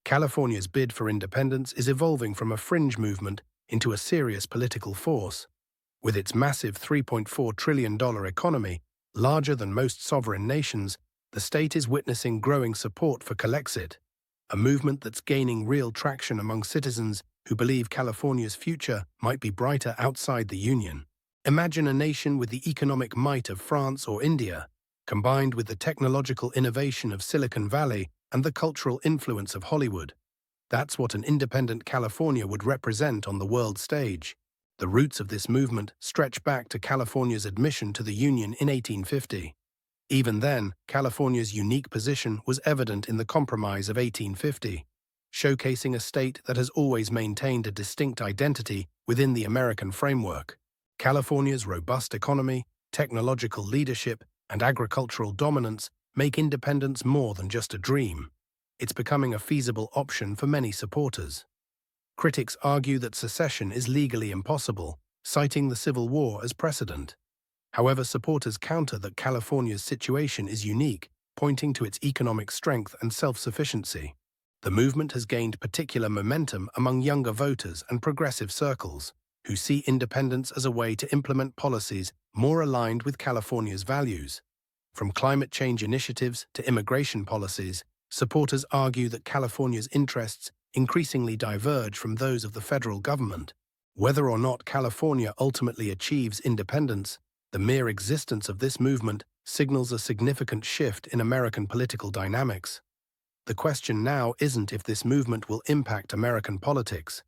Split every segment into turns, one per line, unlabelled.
California's bid for independence is evolving from a fringe movement into a serious political force. With its massive $3.4 trillion economy, larger than most sovereign nations, the state is witnessing growing support for Calexit, a movement that's gaining real traction among citizens who believe California's future might be brighter outside the Union. Imagine a nation with the economic might of France or India, combined with the technological innovation of Silicon Valley and the cultural influence of Hollywood. That's what an independent California would represent on the world stage. The roots of this movement stretch back to California's admission to the Union in 1850. Even then, California's unique position was evident in the Compromise of 1850, showcasing a state that has always maintained a distinct identity within the American framework. California's robust economy, technological leadership, and agricultural dominance make independence more than just a dream. It's becoming a feasible option for many supporters. Critics argue that secession is legally impossible, citing the Civil War as precedent. However, supporters counter that California's situation is unique, pointing to its economic strength and self-sufficiency. The movement has gained particular momentum among younger voters and progressive circles, who see independence as a way to implement policies more aligned with California's values. From climate change initiatives to immigration policies, supporters argue that California's interests increasingly diverge from those of the federal government. Whether or not California ultimately achieves independence, the mere existence of this movement signals a significant shift in American political dynamics. The question now isn't if this movement will impact American politics,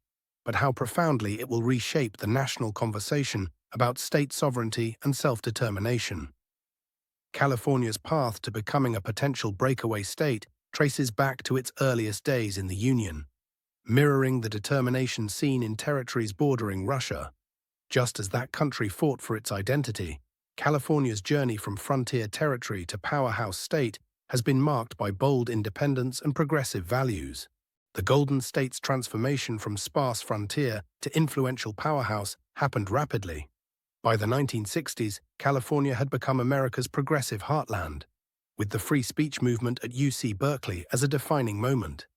but how profoundly it will reshape the national conversation about state sovereignty and self-determination. California's path to becoming a potential breakaway state traces back to its earliest days in the Union, mirroring the determination seen in territories bordering Russia. Just as that country fought for its identity, California's journey from frontier territory to powerhouse state has been marked by bold independence and progressive values. The Golden State's transformation from sparse frontier to influential powerhouse happened rapidly. By the 1960s, California had become America's progressive heartland, with the free speech movement at UC Berkeley as a defining moment.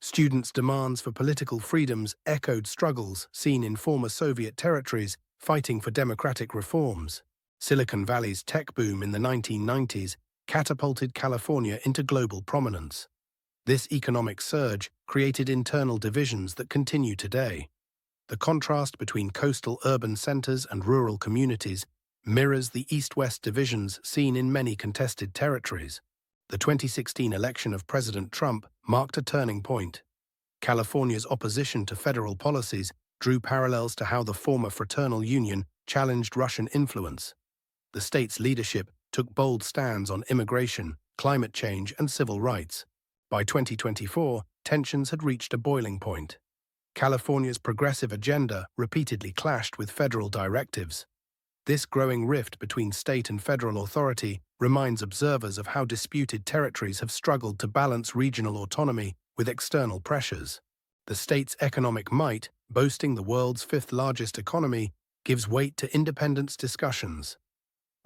Students' demands for political freedoms echoed struggles seen in former Soviet territories fighting for democratic reforms. Silicon Valley's tech boom in the 1990s catapulted California into global prominence. This economic surge created internal divisions that continue today. The contrast between coastal urban centers and rural communities mirrors the East-West divisions seen in many contested territories. The 2016 election of President Trump marked a turning point. California's opposition to federal policies drew parallels to how the former Fraternal Union challenged Russian influence. The state's leadership took bold stands on immigration, climate change, and civil rights. By 2024, tensions had reached a boiling point. California's progressive agenda repeatedly clashed with federal directives. This growing rift between state and federal authority reminds observers of how disputed territories have struggled to balance regional autonomy with external pressures. The state's economic might, boasting the world's fifth-largest economy, gives weight to independence discussions.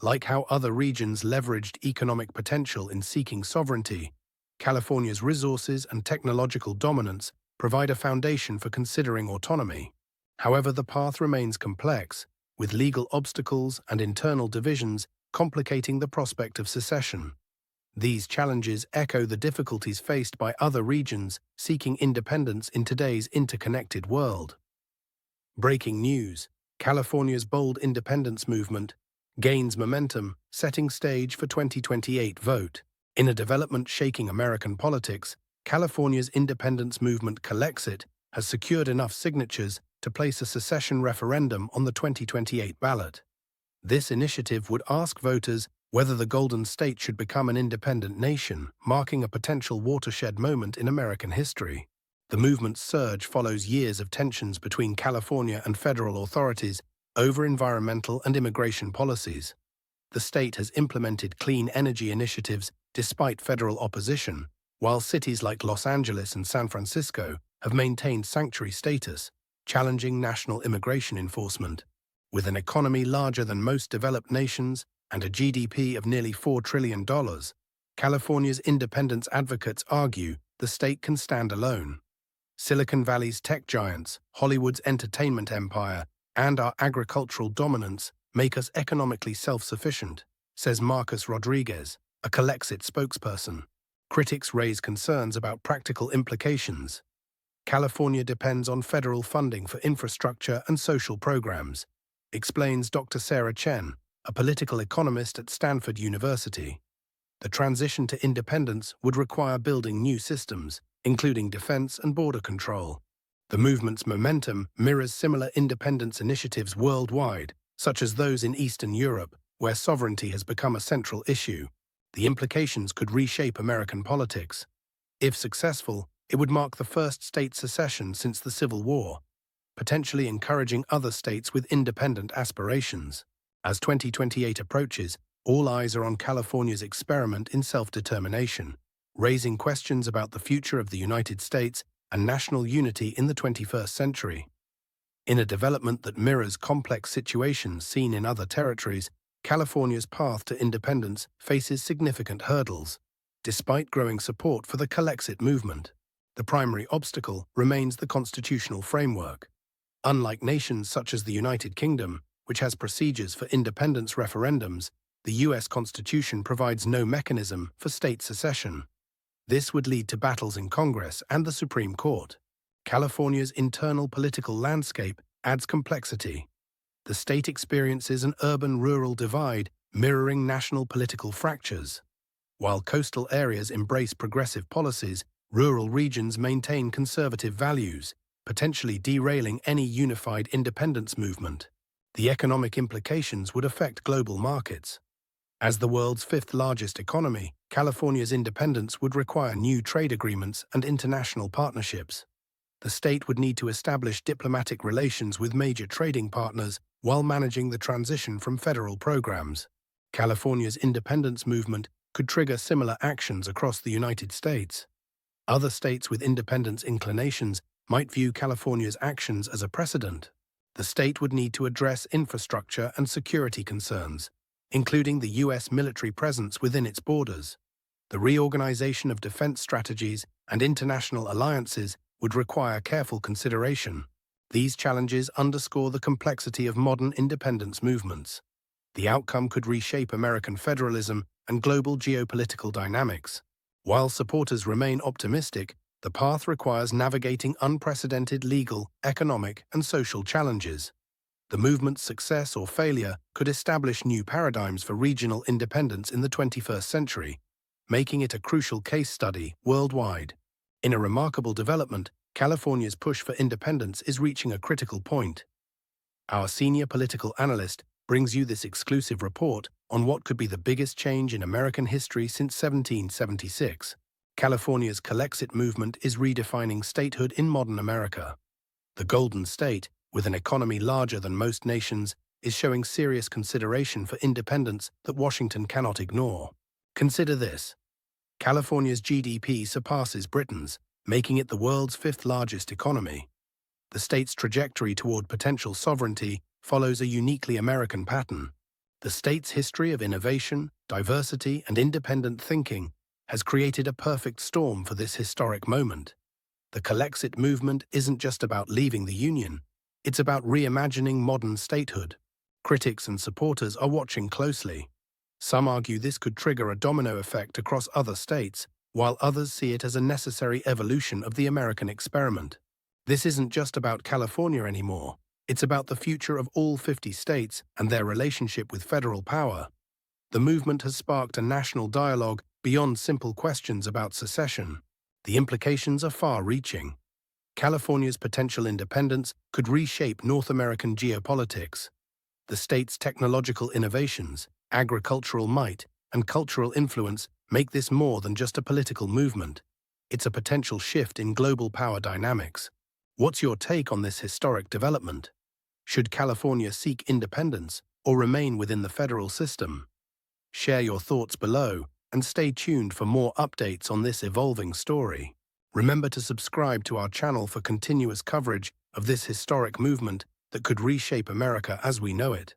Like how other regions leveraged economic potential in seeking sovereignty, California's resources and technological dominance provide a foundation for considering autonomy. However, the path remains complex, with legal obstacles and internal divisions complicating the prospect of secession. These challenges echo the difficulties faced by other regions seeking independence in today's interconnected world. Breaking news: California's bold independence movement gains momentum, setting stage for 2028 vote. In a development shaking American politics, California's independence movement Calexit has secured enough signatures to place a secession referendum on the 2028 ballot. This initiative would ask voters whether the Golden State should become an independent nation, marking a potential watershed moment in American history. The movement's surge follows years of tensions between California and federal authorities over environmental and immigration policies. The state has implemented clean energy initiatives despite federal opposition, while cities like Los Angeles and San Francisco have maintained sanctuary status, challenging national immigration enforcement. With an economy larger than most developed nations and a GDP of nearly $4 trillion, California's independence advocates argue the state can stand alone. Silicon Valley's tech giants, Hollywood's entertainment empire, and our agricultural dominance make us economically self-sufficient, says Marcus Rodriguez, a Calexit spokesperson. Critics raise concerns about practical implications. California depends on federal funding for infrastructure and social programs, explains Dr. Sarah Chen, a political economist at Stanford University. The transition to independence would require building new systems, including defense and border control. The movement's momentum mirrors similar independence initiatives worldwide, such as those in Eastern Europe, where sovereignty has become a central issue. The implications could reshape American politics. If successful, it would mark the first state secession since the Civil War, potentially encouraging other states with independent aspirations. As 2028 approaches, all eyes are on California's experiment in self-determination, raising questions about the future of the United States and national unity in the 21st century. In a development that mirrors complex situations seen in other territories, California's path to independence faces significant hurdles. Despite growing support for the Calexit movement, the primary obstacle remains the constitutional framework. Unlike nations such as the United Kingdom, which has procedures for independence referendums, the U.S. Constitution provides no mechanism for state secession. This would lead to battles in Congress and the Supreme Court. California's internal political landscape adds complexity. The state experiences an urban-rural divide mirroring national political fractures. While coastal areas embrace progressive policies, rural regions maintain conservative values, potentially derailing any unified independence movement. The economic implications would affect global markets. As the world's fifth-largest economy, California's independence would require new trade agreements and international partnerships. The state would need to establish diplomatic relations with major trading partners while managing the transition from federal programs. California's independence movement could trigger similar actions across the United States. Other states with independence inclinations might view California's actions as a precedent. The state would need to address infrastructure and security concerns, including the U.S. military presence within its borders. The reorganization of defense strategies and international alliances would require careful consideration. These challenges underscore the complexity of modern independence movements. The outcome could reshape American federalism and global geopolitical dynamics. While supporters remain optimistic, the path requires navigating unprecedented legal, economic, and social challenges. The movement's success or failure could establish new paradigms for regional independence in the 21st century, making it a crucial case study worldwide. In a remarkable development, California's push for independence is reaching a critical point. Our senior political analyst brings you this exclusive report on what could be the biggest change in American history since 1776. California's Calexit movement is redefining statehood in modern America. The Golden State, with an economy larger than most nations, is showing serious consideration for independence that Washington cannot ignore. Consider this. California's GDP surpasses Britain's, making it the world's fifth-largest economy. The state's trajectory toward potential sovereignty follows a uniquely American pattern. The state's history of innovation, diversity, and independent thinking has created a perfect storm for this historic moment. The Calexit movement isn't just about leaving the Union, it's about reimagining modern statehood. Critics and supporters are watching closely. Some argue this could trigger a domino effect across other states, while others see it as a necessary evolution of the American experiment. This isn't just about California anymore. It's about the future of all 50 states and their relationship with federal power. The movement has sparked a national dialogue beyond simple questions about secession. The implications are far-reaching. California's potential independence could reshape North American geopolitics. The state's technological innovations, agricultural might, and cultural influence make this more than just a political movement. It's a potential shift in global power dynamics. What's your take on this historic development? Should California seek independence or remain within the federal system? Share your thoughts below and stay tuned for more updates on this evolving story. Remember to subscribe to our channel for continuous coverage of this historic movement that could reshape America as we know it.